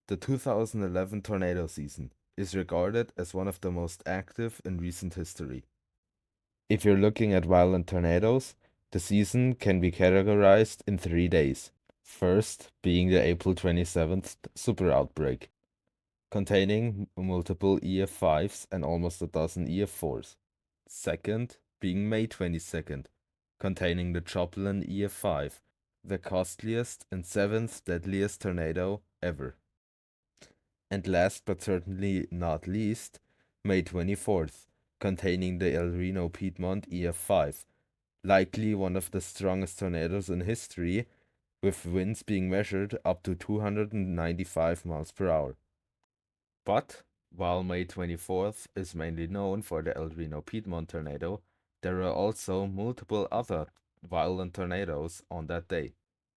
The 2011 tornado season is regarded as one of the most active in recent history. If you're looking at violent tornadoes, the season can be categorized in 3 days. First being the April 27th super outbreak, containing multiple EF-5s and almost a dozen EF4s. Second being May 22nd, containing the Joplin EF-5, the costliest and seventh deadliest tornado ever. And last but certainly not least, May 24th, containing the El Reno Piedmont EF5, likely one of the strongest tornadoes in history, with winds being measured up to 295 miles per hour. But while May 24th is mainly known for the El Reno Piedmont tornado, there are also multiple other violent tornadoes on that day.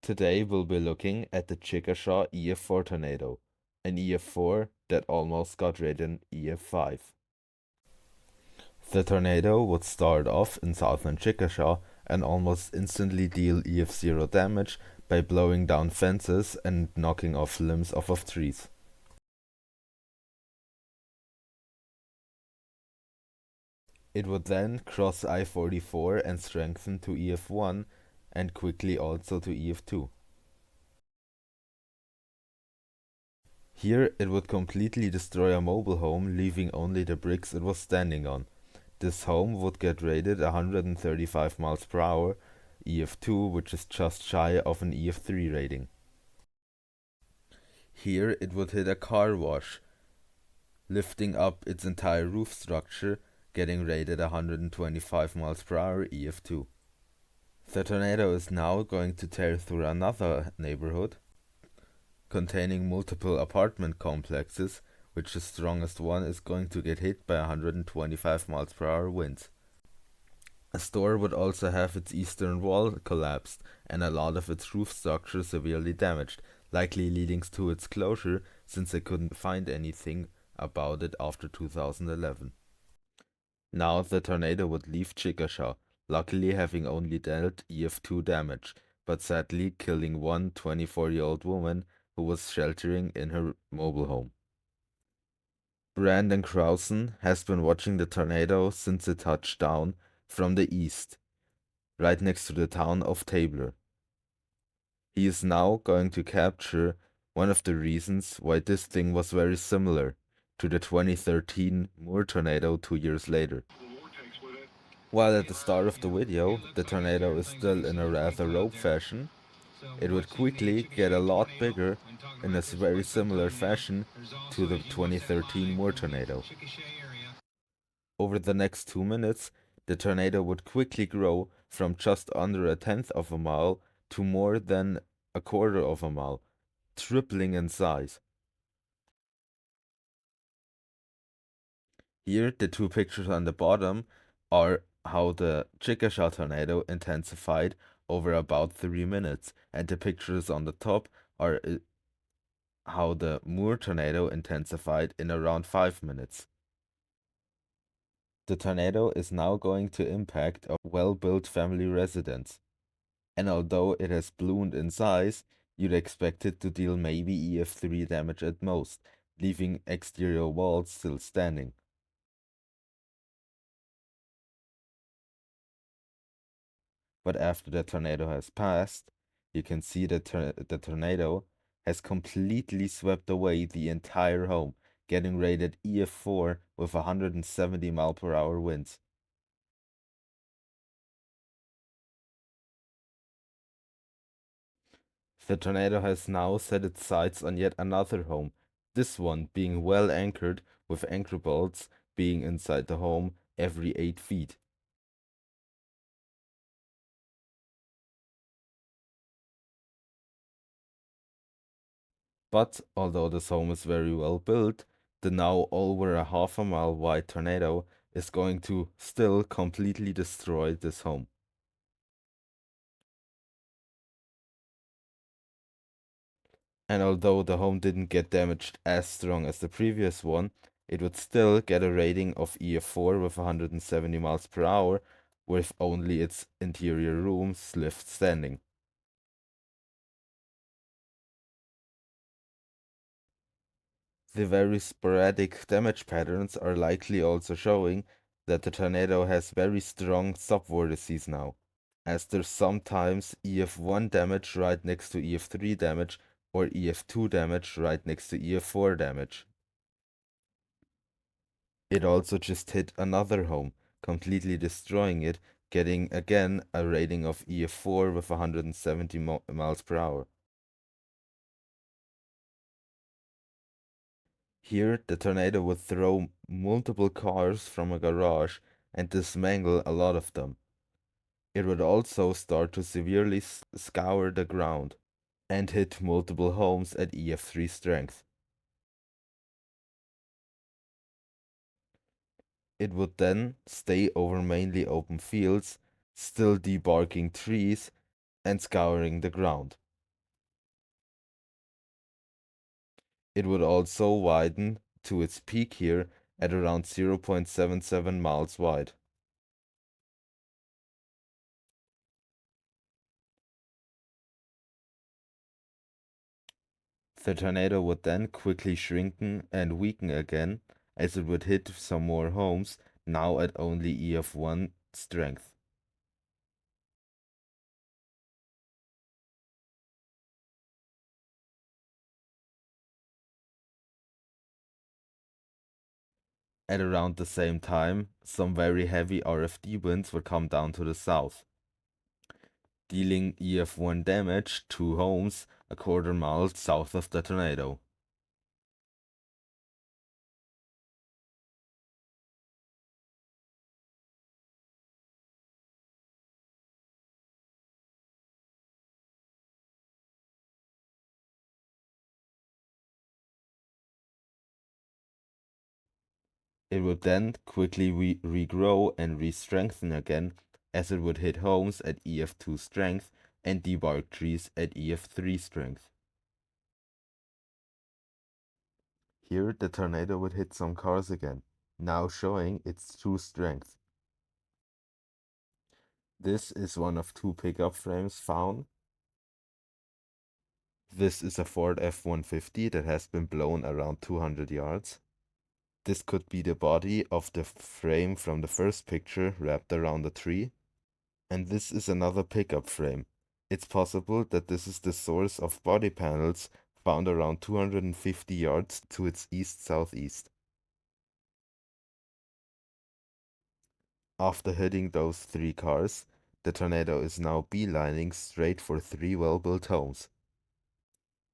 Today we'll be looking at the Chickasha EF4 tornado, an EF4 that almost got rid of an EF5. The tornado would start off in southern Chickasha and almost instantly deal EF0 damage by blowing down fences and knocking off limbs off of trees. It would then cross I-44 and strengthen to EF1 and quickly also to EF2. Here it would completely destroy a mobile home, leaving only the bricks it was standing on. This home would get rated 135 miles per hour, EF2, which is just shy of an EF3 rating. Here it would hit a car wash, lifting up its entire roof structure, getting rated 125 miles per hour, EF2. The tornado is now going to tear through another neighborhood, containing multiple apartment complexes, which the strongest one is going to get hit by 125 miles per hour winds. A store would also have its eastern wall collapsed and a lot of its roof structure severely damaged, likely leading to its closure since they couldn't find anything about it after 2011. Now the tornado would leave Chickasha, luckily having only dealt EF2 damage, but sadly killing one 24-year-old woman who was sheltering in her mobile home. Brandon Crowson has been watching the tornado since it touched down from the east, right next to the town of Tabler. He is now going to capture one of the reasons why this thing was very similar to the 2013 Moore tornado 2 years later. While at the start of the video, the tornado is still in a rather rope fashion, it would quickly get a lot bigger in a very similar fashion to the 2013 Moore tornado. Over the next 2 minutes, the tornado would quickly grow from just under a tenth of a mile to more than a quarter of a mile, tripling in size. Here, the two pictures on the bottom are how the Chickasha tornado intensified over about 3 minutes, and the pictures on the top are how the Moore tornado intensified in around 5 minutes. The tornado is now going to impact a well-built family residence, and although it has ballooned in size, you'd expect it to deal maybe EF3 damage at most, leaving exterior walls still standing. But after the tornado has passed, you can see that the tornado has completely swept away the entire home, getting rated EF4 with 170 mile per hour winds. The tornado has now set its sights on yet another home, this one being well anchored with anchor bolts being inside the home every 8 feet. But although this home is very well built, the now over a half a mile wide tornado is going to still completely destroy this home. And although the home didn't get damaged as strong as the previous one, it would still get a rating of EF4 with 170 miles per hour, with only its interior rooms left standing. The very sporadic damage patterns are likely also showing that the tornado has very strong subvortices now, as there's sometimes EF1 damage right next to EF3 damage or EF2 damage right next to EF4 damage. It also just hit another home, completely destroying it, getting again a rating of EF4 with 170 miles per hour. Here, the tornado would throw multiple cars from a garage and dismantle a lot of them. It would also start to severely scour the ground and hit multiple homes at EF3 strength. It would then stay over mainly open fields, still debarking trees and scouring the ground. It would also widen to its peak here at around 0.77 miles wide. The tornado would then quickly shrinken and weaken again as it would hit some more homes, now at only EF1 strength. At around the same time, some very heavy RFD winds would come down to the south, dealing EF1 damage to homes a quarter mile south of the tornado. It would then quickly regrow and re-strengthen again as it would hit homes at EF2 strength and debark trees at EF3 strength. Here the tornado would hit some cars again, now showing its true strength. This is one of two pickup frames found. This is a Ford F-150 that has been blown around 200 yards. This could be the body of the frame from the first picture wrapped around a tree. And this is another pickup frame. It's possible that this is the source of body panels found around 250 yards to its east-southeast. After hitting those three cars, the tornado is now beelining straight for three well-built homes.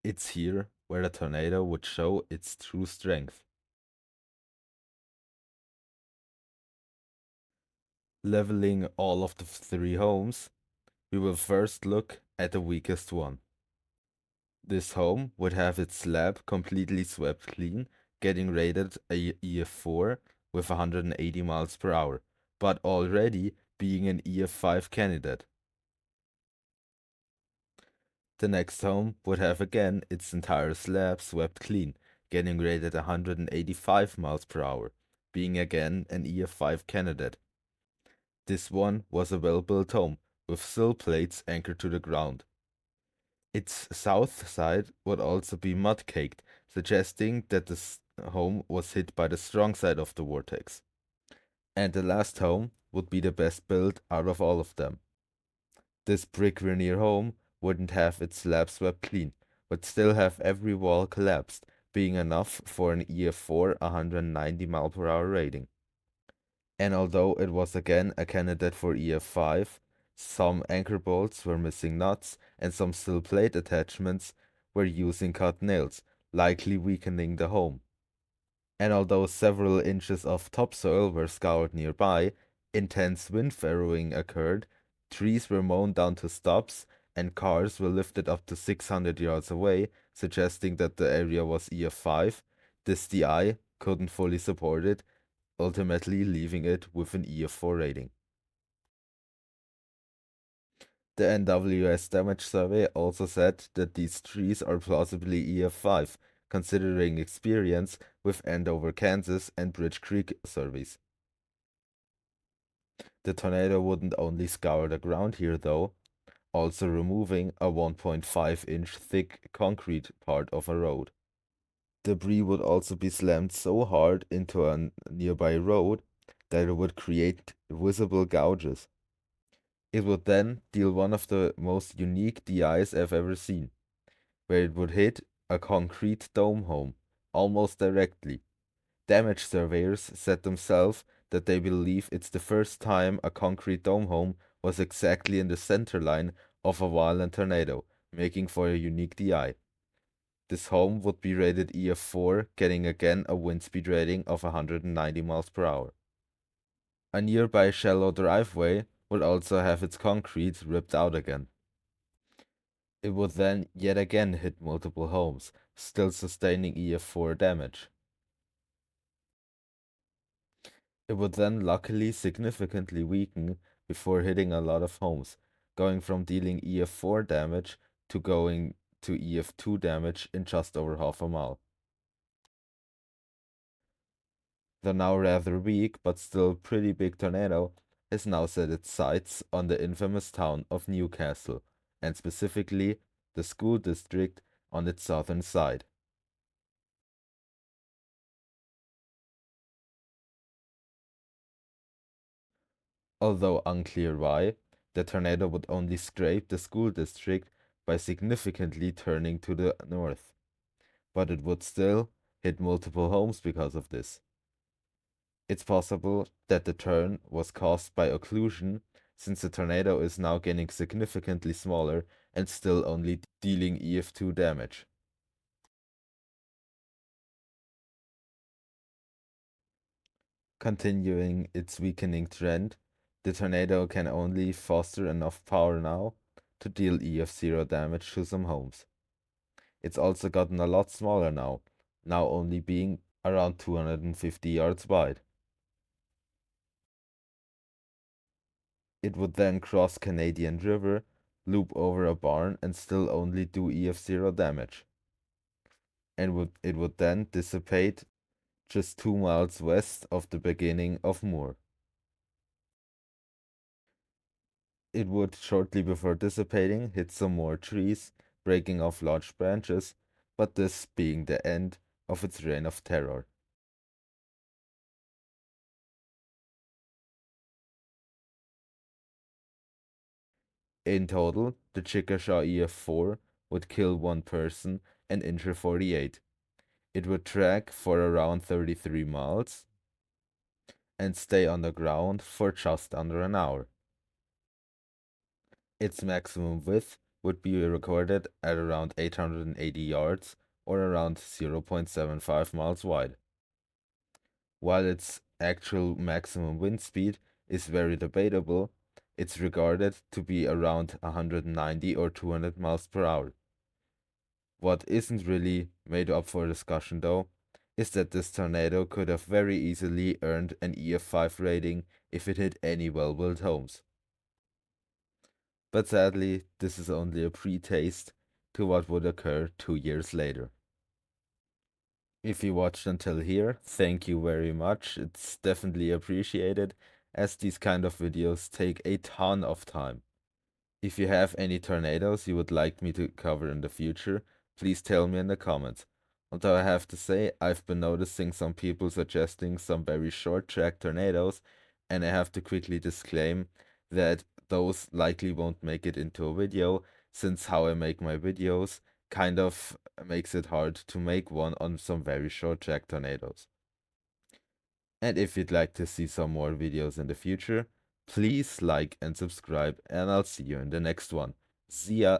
It's here where the tornado would show its true strength. Leveling all of the three homes, we will first look at the weakest one. This home would have its slab completely swept clean, getting rated a EF4 with 180 miles per hour, but already being an EF5 candidate. The next home would have again its entire slab swept clean, getting rated 185 miles per hour, being again an EF5 candidate. This one was a well-built home, with sill plates anchored to the ground. Its south side would also be mud-caked, suggesting that the home was hit by the strong side of the vortex. And the last home would be the best built out of all of them. This brick veneer home wouldn't have its slab swept clean, but still have every wall collapsed, being enough for an EF4 190 mile per hour rating. And although it was again a candidate for EF5, some anchor bolts were missing nuts and some steel plate attachments were using cut nails, likely weakening the home. And although several inches of topsoil were scoured nearby, intense wind furrowing occurred, trees were mown down to stops, and cars were lifted up to 600 yards away, suggesting that the area was EF5. This DI couldn't fully support it, ultimately leaving it with an EF4 rating. The NWS damage survey also said that these trees are plausibly EF5, considering experience with Andover, Kansas and Bridge Creek surveys. The tornado wouldn't only scour the ground here though, also removing a 1.5-inch thick concrete part of a road. Debris would also be slammed so hard into a nearby road that it would create visible gouges. It would then deal one of the most unique DIs I've ever seen, where it would hit a concrete dome home, almost directly. Damage surveyors said themselves that they believe it's the first time a concrete dome home was exactly in the center line of a violent tornado, making for a unique DI. This home would be rated EF4, getting again a wind speed rating of 190 miles per hour. A nearby shallow driveway would also have its concrete ripped out again. It would then yet again hit multiple homes, still sustaining EF4 damage. It would then luckily significantly weaken before hitting a lot of homes, going from dealing EF4 damage to going to EF2 damage in just over half a mile. The now rather weak but still pretty big tornado has now set its sights on the infamous town of Newcastle, and specifically the school district on its southern side. Although unclear why, the tornado would only scrape the school district by significantly turning to the north, but it would still hit multiple homes because of this. It's possible that the turn was caused by occlusion, since the tornado is now getting significantly smaller and still only dealing EF2 damage. Continuing its weakening trend, the tornado can only foster enough power now to deal EF0 damage to some homes. It's also gotten a lot smaller now only being around 250 yards wide. It would then cross Canadian River, loop over a barn, and still only do EF0 damage. And it would then dissipate just 2 miles west of the beginning of Moore. It would, shortly before dissipating, hit some more trees, breaking off large branches, but this being the end of its reign of terror. In total, the Chickasha EF4 would kill 1 person and injure 48. It would track for around 33 miles and stay on the ground for just under an hour. Its maximum width would be recorded at around 880 yards or around 0.75 miles wide. While its actual maximum wind speed is very debatable, it's regarded to be around 190 or 200 miles per hour. What isn't really made up for discussion though, is that this tornado could have very easily earned an EF5 rating if it hit any well-built homes. But sadly, this is only a pre-taste to what would occur 2 years later. If you watched until here, thank you very much. It's definitely appreciated, as these kind of videos take a ton of time. If you have any tornadoes you would like me to cover in the future, please tell me in the comments. Although I have to say, I've been noticing some people suggesting some very short track tornadoes, and I have to quickly disclaim that those likely won't make it into a video, since how I make my videos kind of makes it hard to make one on some very short track tornadoes. And if you'd like to see some more videos in the future, please like and subscribe, and I'll see you in the next one. See ya!